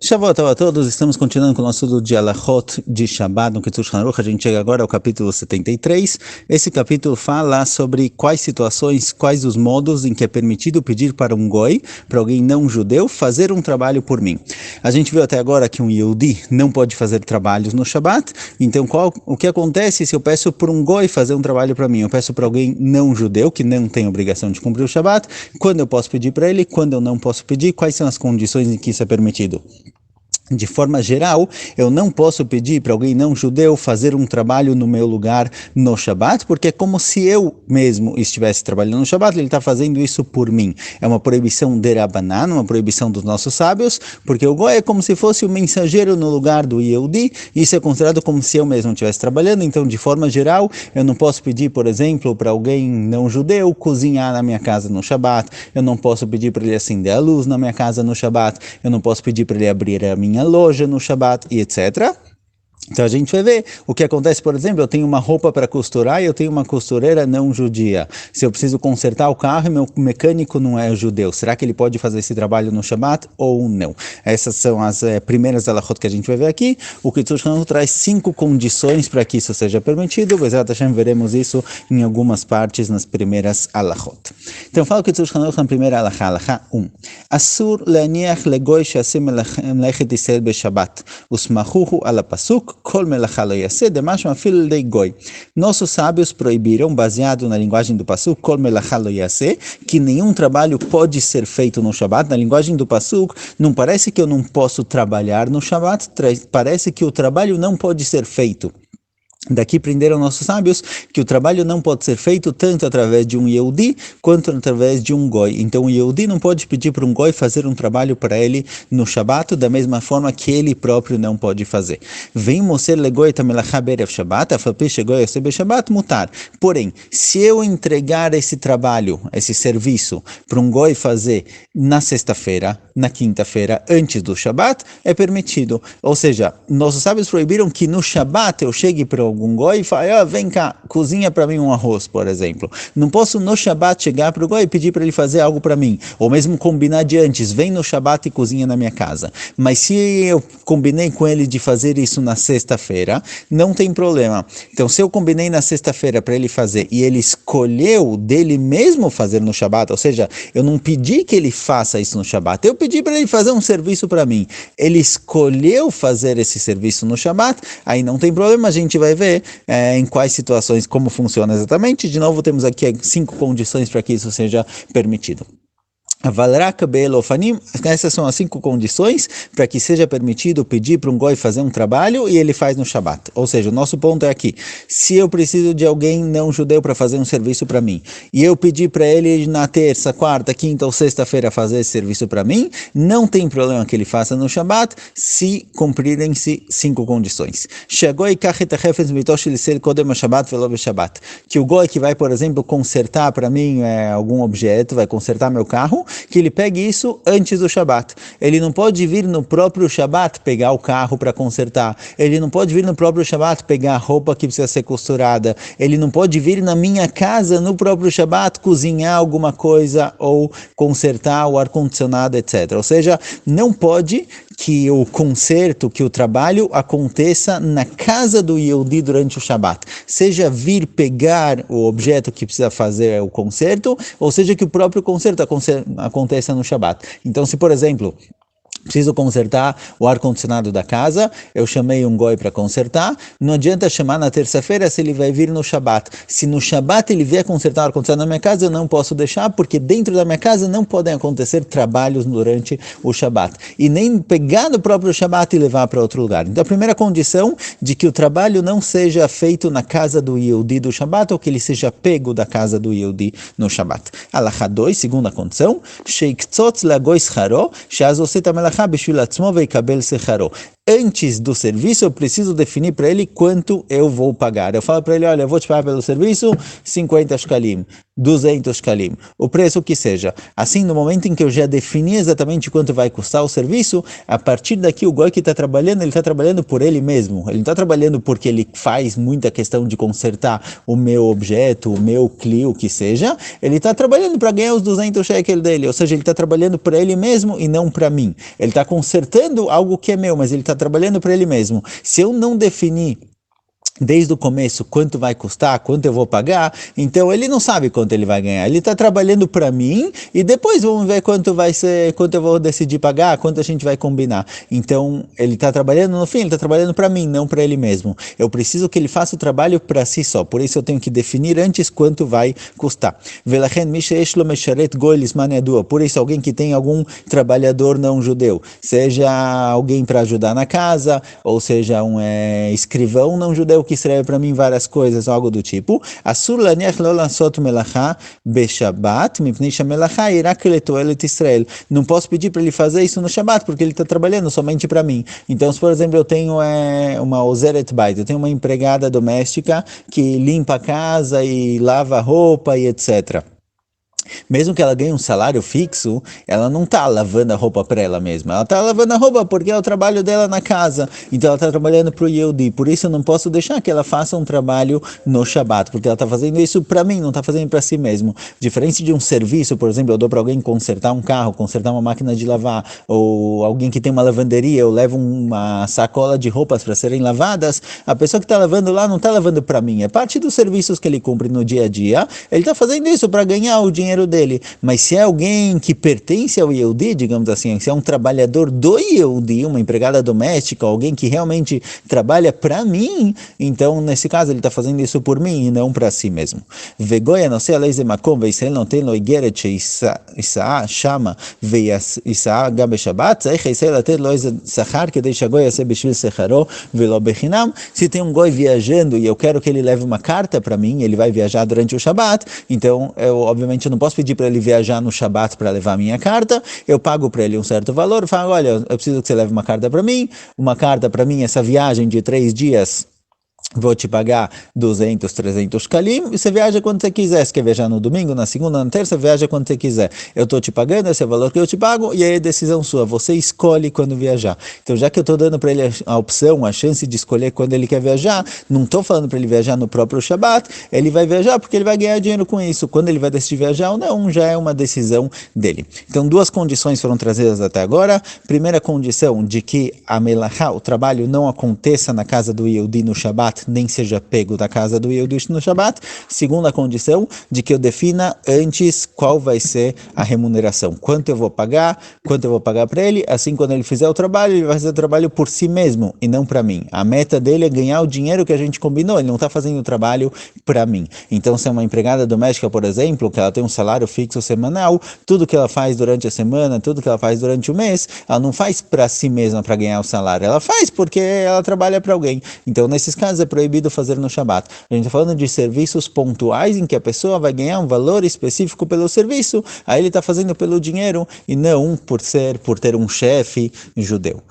Shavuot Tov a todos, estamos continuando com o nosso estudo de Alachot de Shabbat no Kitzur Shulchan Aruch. A gente chega agora ao capítulo 73. Esse capítulo fala sobre quais situações, quais os modos em que é permitido pedir para um goi, para alguém não judeu, fazer um trabalho por mim. A gente viu até agora que um Yehudi não pode fazer trabalhos no Shabbat, então o que acontece se eu peço para um goi fazer um trabalho para mim? Eu peço para alguém não judeu, que não tem obrigação de cumprir o Shabbat, quando eu posso pedir para ele, quando eu não posso pedir, quais são as condições em que isso é permitido? De forma geral, eu não posso pedir para alguém não judeu fazer um trabalho no meu lugar no Shabat, porque é como se eu mesmo estivesse trabalhando no Shabat, ele está fazendo isso por mim. É uma proibição de Rabanan, uma proibição dos nossos sábios, porque o Goi é como se fosse o mensageiro no lugar do Yehudi, isso é considerado como se eu mesmo estivesse trabalhando, então de forma geral, eu não posso pedir, por exemplo, para alguém não judeu cozinhar na minha casa no Shabat, eu não posso pedir para ele acender a luz na minha casa no Shabat, eu não posso pedir para ele abrir a minha loja no Shabat e etc. Então a gente vai ver o que acontece, por exemplo, eu tenho uma roupa para costurar e eu tenho uma costureira não judia. Se eu preciso consertar o carro e meu mecânico não é judeu, será que ele pode fazer esse trabalho no Shabat ou não? Essas são as primeiras alachot que a gente vai ver aqui. O Kitzur Shulchan Aruch traz 5 condições para que isso seja permitido. Bezerra Hashem, veremos isso em algumas partes nas primeiras alachot. Então fala o Kitzur Shulchan Aruch na primeira alachá, alachá 1. Asur leaniach legoi she'aseh melechet Israel beShabbat usmachuhu ala pasuk Kol melachá lo yaseh demashma fil dei goi. Nossos sábios proibiram, baseado na linguagem do Pasuk, Kol melachá lo yaseh, que nenhum trabalho pode ser feito no Shabat. Na linguagem do Pasuk, não parece que eu não posso trabalhar no Shabat, parece que o trabalho não pode ser feito. Daqui aprenderam nossos sábios que o trabalho não pode ser feito tanto através de um Yehudi quanto através de um Goi. Então o Yehudi não pode pedir para um Goi fazer um trabalho para ele no Shabat da mesma forma que ele próprio não pode fazer. Vem moser legoi tamelachá berev Shabat, afapi shegoi yoseh Shabat mutar. Porém, se eu entregar esse trabalho, esse serviço para um Goi fazer na sexta-feira, na quinta-feira, antes do Shabat, é permitido. Ou seja, nossos sábios proibiram que no Shabat eu chegue para algum goi e fala, vem cá, cozinha para mim um arroz, por exemplo. Não posso no Shabat chegar para o goi e pedir para ele fazer algo para mim, ou mesmo combinar de antes, vem no Shabat e cozinha na minha casa. Mas se eu combinei com ele de fazer isso na sexta-feira, não tem problema. Então, se eu combinei na sexta-feira para ele fazer e ele escolheu dele mesmo fazer no Shabat, ou seja, eu não pedi que ele faça isso no Shabat, eu pedi para ele fazer um serviço para mim. Ele escolheu fazer esse serviço no Shabat, aí não tem problema, a gente vai ver em quais situações, como funciona exatamente. De novo, temos aqui 5 condições para que isso seja permitido. Essas são as 5 condições para que seja permitido pedir para um goi fazer um trabalho e ele faz no Shabat. Ou seja, o nosso ponto é aqui, se eu preciso de alguém não judeu para fazer um serviço para mim, e eu pedir para ele na terça, quarta, quinta ou sexta-feira fazer esse serviço para mim, não tem problema que ele faça no Shabat, se cumprirem-se 5 condições. Que o goi que vai, por exemplo, consertar para mim algum objeto, vai consertar meu carro, que ele pegue isso antes do Shabat. Ele não pode vir no próprio Shabat pegar o carro para consertar. Ele não pode vir no próprio Shabat pegar a roupa que precisa ser costurada. Ele não pode vir na minha casa no próprio Shabat cozinhar alguma coisa ou consertar o ar-condicionado, etc. Ou seja, não pode que o conserto, que o trabalho aconteça na casa do Yehudi durante o Shabat. Seja vir pegar o objeto que precisa fazer o conserto, ou seja que o próprio conserto aconteça no Shabat. Então, se por exemplo, preciso consertar o ar-condicionado da casa, eu chamei um goi para consertar, não adianta chamar na terça-feira se ele vai vir no Shabat. Se no Shabat ele vier consertar o ar-condicionado na minha casa, eu não posso deixar, porque dentro da minha casa não podem acontecer trabalhos durante o Shabat. E nem pegar no próprio Shabat e levar para outro lugar. Então a primeira condição de que o trabalho não seja feito na casa do Yehudi do Shabat, ou que ele seja pego da casa do Yehudi no Shabat. Alachá 2, segunda condição, sheiktzotz lagoi scharo, sheaz oseh tamelachá bishvil atzmo veikabel secharo. antes do serviço, eu preciso definir para ele quanto eu vou pagar. Eu falo para ele, olha, eu vou te pagar pelo serviço 50 shkalim, 200 shkalim, o preço que seja. Assim, no momento em que eu já defini exatamente quanto vai custar o serviço, a partir daqui o goi que está trabalhando, ele está trabalhando por ele mesmo. Ele não está trabalhando porque ele faz muita questão de consertar o meu objeto, o meu cli, o que seja. Ele está trabalhando para ganhar os 200 shekel dele, ou seja, ele está trabalhando para ele mesmo e não para mim. Ele está consertando algo que é meu, mas ele está trabalhando para ele mesmo. Se eu não definir desde o começo quanto vai custar, quanto eu vou pagar, então ele não sabe quanto ele vai ganhar. Ele está trabalhando para mim e depois vamos ver quanto vai ser, quanto eu vou decidir pagar, quanto a gente vai combinar. Então ele está trabalhando, no fim, ele está trabalhando para mim, não para ele mesmo. Eu preciso que ele faça o trabalho para si só, por isso eu tenho que definir antes quanto vai custar. Por isso alguém que tem algum trabalhador não judeu, seja alguém para ajudar na casa, ou seja um escrivão não judeu que escreve para mim várias coisas, algo do tipo. Asur laniach lo lansot melacha beshabat, mipnei shamelacha irak letoelet Israel. Não posso pedir para ele fazer isso no Shabat, porque ele está trabalhando somente para mim. Então, se por exemplo eu tenho uma ozeret bait, eu tenho uma empregada doméstica que limpa a casa e lava a roupa e etc. Mesmo que ela ganhe um salário fixo, ela não está lavando a roupa para ela mesma. Ela está lavando a roupa porque é o trabalho dela na casa. Então ela está trabalhando para o Yehudi. Por isso eu não posso deixar que ela faça um trabalho no Shabat, porque ela está fazendo isso para mim, não está fazendo para si mesmo. Diferente de um serviço, por exemplo, eu dou para alguém consertar um carro, consertar uma máquina de lavar, ou alguém que tem uma lavanderia, eu levo uma sacola de roupas para serem lavadas, a pessoa que está lavando lá não está lavando para mim. É parte dos serviços que ele cumpre no dia a dia. Ele está fazendo isso para ganhar o dinheiro dele, mas se é alguém que pertence ao Yehudi, digamos assim, se é um trabalhador do Yehudi, uma empregada doméstica, alguém que realmente trabalha para mim, então nesse caso ele está fazendo isso por mim e não para si mesmo. Vegoya não sei aleize makom veisrael não tem lo igeret sheisaa shama veisraa gam beshabat tzarich Israel latet lo sachar kedei shagoy yaseh bishvil secharo velo bechinam. Se tem um goi viajando e eu quero que ele leve uma carta para mim, ele vai viajar durante o Shabat, então eu obviamente não posso pedir para ele viajar no Shabat para levar a minha carta, eu pago para ele um certo valor, falo, olha, eu preciso que você leve uma carta para mim, essa viagem de 3 dias, vou te pagar 200, 300 shkalim, e você viaja quando você quiser. Se quer viajar no domingo, na segunda, na terça, viaja quando você quiser. Eu estou te pagando, esse é o valor que eu te pago, e aí é decisão sua, você escolhe quando viajar. Então, já que eu estou dando para ele a opção, a chance de escolher quando ele quer viajar, não estou falando para ele viajar no próprio Shabat, ele vai viajar porque ele vai ganhar dinheiro com isso. Quando ele vai decidir viajar ou não, já é uma decisão dele. Então, 2 condições foram trazidas até agora. Primeira condição, de que a melachá, o trabalho, não aconteça na casa do Yehudi no Shabat, nem seja pego da casa do Yehudi no Shabat. Segunda condição, de que eu defina antes qual vai ser a remuneração, quanto eu vou pagar para ele, assim quando ele fizer o trabalho, ele vai fazer o trabalho por si mesmo e não para mim. A meta dele é ganhar o dinheiro que a gente combinou, ele não está fazendo o trabalho para mim. Então, se é uma empregada doméstica, por exemplo, que ela tem um salário fixo semanal, tudo que ela faz durante a semana, tudo que ela faz durante o mês, ela não faz para si mesma para ganhar o salário, ela faz porque ela trabalha para alguém. Então, nesses casos, é proibido fazer no Shabat. A gente está falando de serviços pontuais em que a pessoa vai ganhar um valor específico pelo serviço, aí ele está fazendo pelo dinheiro e não por ter um chefe judeu.